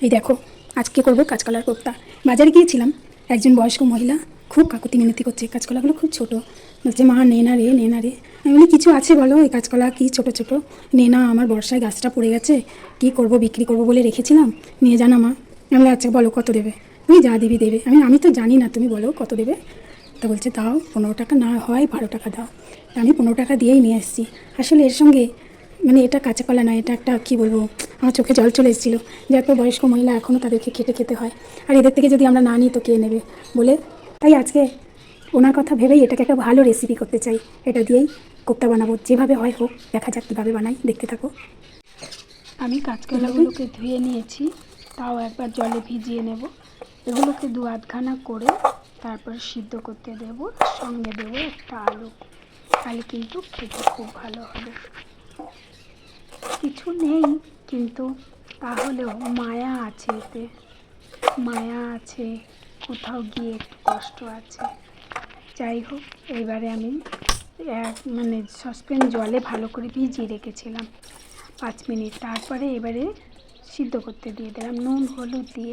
এই দেখো, আজকে করবো কাঁচকলার কোপ্তা। বাজারে গিয়েছিলাম, একজন বয়স্ক মহিলা খুব কাকুতি মিনতি করছে, কাঁচকলাগুলো খুব ছোট। বলছে, মা নে না রে, নে না রে। আমি বলি, কিছু আছে বলো, এই কাঁচকলা কি ছোট ছোট? নে না, আমার বর্ষায় গাছটা পড়ে গেছে, কি করব, বিক্রি করব বলে রেখেছিলাম, নিয়ে জানা মা। আমি বলি, আচ্ছা বলো কত দেবে? তুমি যা দিবি দেবে। আমি তো জানি না, তুমি বলো কত দেবে। তা বলছে, দাও 15 টাকা, না হয় 12 টাকা দাও। আমি 15 টাকা দিয়েই নিয়ে এসেছি। আসলে এর সঙ্গে মানে এটা কাঁচা কলা না, এটা একটা কী বলবো, আমার চোখে জল চলে এসেছিলো যে এত বয়স্ক মহিলা এখনও তাদেরকে খেটে খেতে হয়, আর এদের থেকে যদি আমরা না নিই তো কে নেবে বলে। তাই আজকে ওনার কথা ভেবেই এটাকে একটা ভালো রেসিপি করতে চাই। এটা দিয়েই কোপ্তা বানাবো, যেভাবে হয় হোক, দেখা যাক কীভাবে বানাই, দেখতে থাকো। আমি কাঁচকলাগুলোকে ধুয়ে নিয়েছি, তাও একবার জলে ভিজিয়ে নেব। এগুলোকে দু আধখানা করে তারপর সিদ্ধ করতে দেব, সঙ্গে দেব একটা আলু। তাহলে কিন্তু খেতে খুব ভালো হবে। কিছু নেই, কিন্তু তাহলেও মায়া আছে এতে, মায়া আছে, কোথাও গিয়ে একটু কষ্ট আছে। যাই হোক, এইবারে আমি সসপ্যান জলে ভালো করে ভিজিয়ে রেখেছিলাম 5 মিনিট। তারপরে এবারে সিদ্ধ করতে দিয়ে দিলাম নুন হলুদ দিয়ে,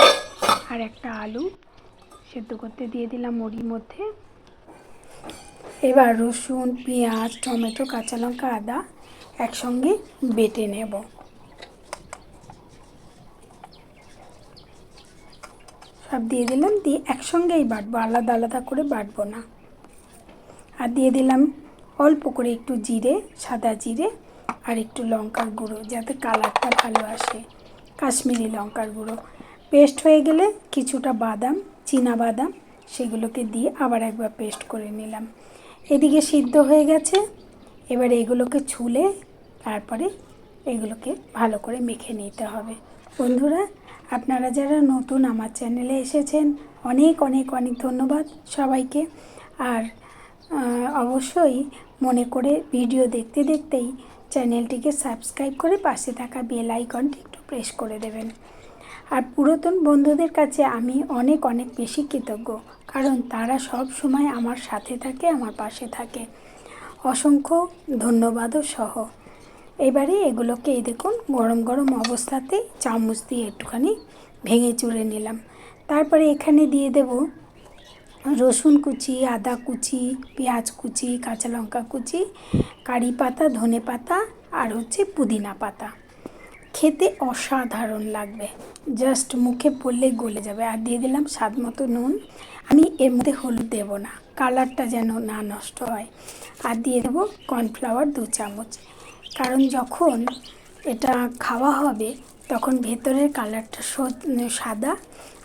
আর একটা আলু সিদ্ধ করতে দিয়ে দিলাম ওরই মধ্যে। এবার রসুন, পেঁয়াজ, টমেটো, কাঁচা লঙ্কা, আদা একসঙ্গে বেটে নেব। সব দিয়ে দিলাম, দিয়ে একসঙ্গেই বাটবো, আলাদা আলাদা করে বাটবো না। আর দিয়ে দিলাম অল্প করে একটু জিরে, সাদা জিরে, আর একটু লঙ্কার গুঁড়ো, যাতে কালারটা ভালো আসে, কাশ্মীরি লঙ্কার গুঁড়ো। পেস্ট হয়ে গেলে কিছুটা বাদাম, চীনা বাদাম, সেগুলোকে দিয়ে আবার একবার পেস্ট করে নিলাম। এদিকে সিদ্ধ হয়ে গেছে। এবার এগুলোকে ছুলে তারপরে এগুলোকে ভালো করে মেখে নিতে হবে। বন্ধুরা, আপনারা যারা নতুন আমার চ্যানেলে এসেছেন, অনেক অনেক অনেক ধন্যবাদ সবাইকে। আর অবশ্যই মনে করে ভিডিও দেখতে দেখতেই চ্যানেলটিকে সাবস্ক্রাইব করে পাশে থাকা বেল আইকনটি একটু প্রেস করে দেবেন। আর পুরাতন বন্ধুদের কাছে আমি অনেক অনেক বেশি কৃতজ্ঞ, কারণ তারা সব সময় আমার সাথে থাকে, আমার পাশে থাকে। অসংখ্য ধন্যবাদও সহ। এবারে এগুলোকে এই দেখুন, গরম গরম অবস্থাতেই চামচ দিয়ে একটুখানি ভেঙে চুড়ে নিলাম। তারপরে এখানে দিয়ে দেব রসুন কুচি, আদা কুচি, পেঁয়াজ কুচি, কাঁচা লঙ্কা কুচি, কারি পাতা, ধনে পাতা, আর পুদিনা পাতা। খেতে অসাধারণ লাগবে, জাস্ট মুখে পড়লে গলে যাবে। আর দিয়ে দিলাম স্বাদ মতো নুন। আমি এর মধ্যে হলুদ দেব না, কালারটা যেন না নষ্ট হয়। আর দিয়ে দেবো কর্নফ্লাওয়ার 2 চামচ, কারণ যখন এটা খাওয়া হবে তখন ভেতরের কালারটা সাদা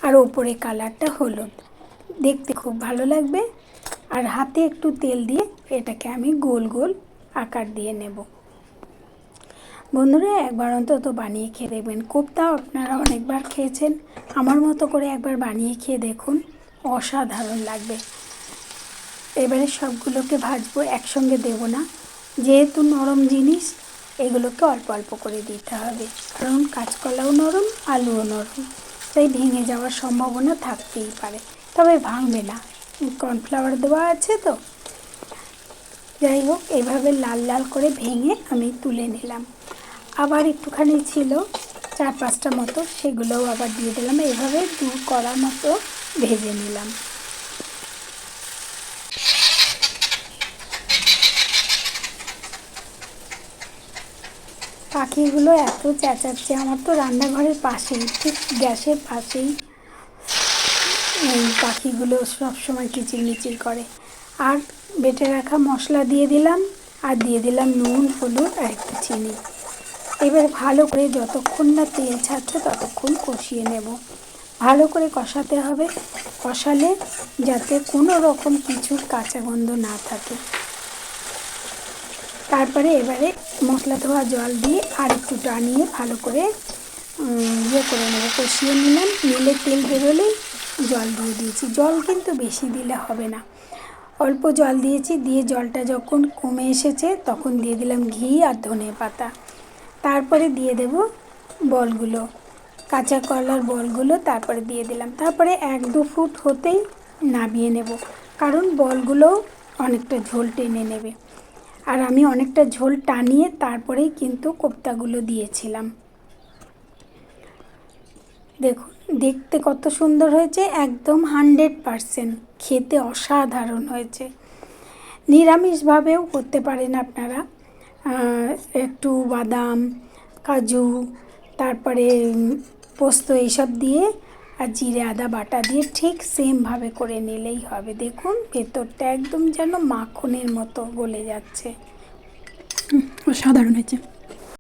আর ওপরে কালারটা হলুদ, দেখতে খুব ভালো লাগবে। আর হাতে একটু তেল দিয়ে এটাকে আমি গোল গোল আকার দিয়ে নেব। বন্ধুরা, একবার অন্তত বানিয়ে খেয়ে দেখবেন। কোপ্তা আপনারা অনেকবার খেয়েছেন, আমার মতো করে একবার বানিয়ে খেয়ে দেখুন, অসাধারণ লাগবে। এবারে সবগুলোকে ভাজবো, একসঙ্গে দেব না, যেহেতু নরম জিনিস এগুলোকে অল্প অল্প করে দিতে হবে, কারণ কাঁচকলাও নরম, আলুও নরম, তাই ভেঙে যাওয়ার সম্ভাবনা থাকতেই পারে, তবে ভাঙবে না, কর্নফ্লাওয়ার দেওয়া আছে তো। যাই হোক, এভাবে লাল লাল করে ভেঙে আমি তুলে নিলাম। আবার একটুখানি ছিল 4-5টা মতো, সেগুলোও আবার দিয়ে দিলাম। এইভাবে 2 কড়া মতো ভেজে নিলাম। পাখিগুলো এত চেঁচাচ্ছে, আমার তো রান্নাঘরের পাশেই, ঠিক গ্যাসের পাশেই পাখিগুলো সবসময় কিচিরমিচির করে। আর বেটে রাখা মশলা দিয়ে দিলাম, আর দিয়ে দিলাম নুন, হলুদ, আর একটু চিনি। এবার ভালো করে যতক্ষণ না তেল ছাড়ছে ততক্ষণ কষিয়ে নেব। ভালো করে কষাতে হবে, কষালে যাতে কোনো রকম কিছুর কাঁচা গন্ধ না থাকে। তারপরে এবারে মশলা ধোয়া জল দিয়ে আর একটু টানিয়ে ভালো করে করে নেব, কষিয়ে নিলাম। নিলে তেল বেরোলেই জল দিয়ে দিয়েছি। জল কিন্তু বেশি দিলে হবে না, অল্প জল দিয়েছি। দিয়ে জলটা যখন কমে এসেছে তখন দিয়ে দিলাম ঘি আর ধনে পাতা। তারপরে দিয়ে দেব বলগুলো, কাঁচা কলার বলগুলো, তারপরে দিয়ে দিলাম। তারপরে 1-2 ফুট হতেই নামিয়ে নেব, কারণ বলগুলো অনেকটা ঝোল টেনে নেবে। আর আমি অনেকটা ঝোল টানিয়ে তারপরেই কিন্তু কোপ্তাগুলো দিয়েছিলাম। দেখুন দেখতে কত সুন্দর হয়েছে, একদম 100%, খেতে অসাধারণ হয়েছে। নিরামিষভাবেও করতে পারেন আপনারা, একটু বাদাম, কাজু, তারপরে পোস্ত এইসব দিয়ে আর জিরে আদা বাটা দিয়ে ঠিক সেমভাবে করে নিলেই হবে। দেখুন ভেতরটা একদম যেন মাখনের মতো গলে যাচ্ছে। অসাধারণ হয়েছে।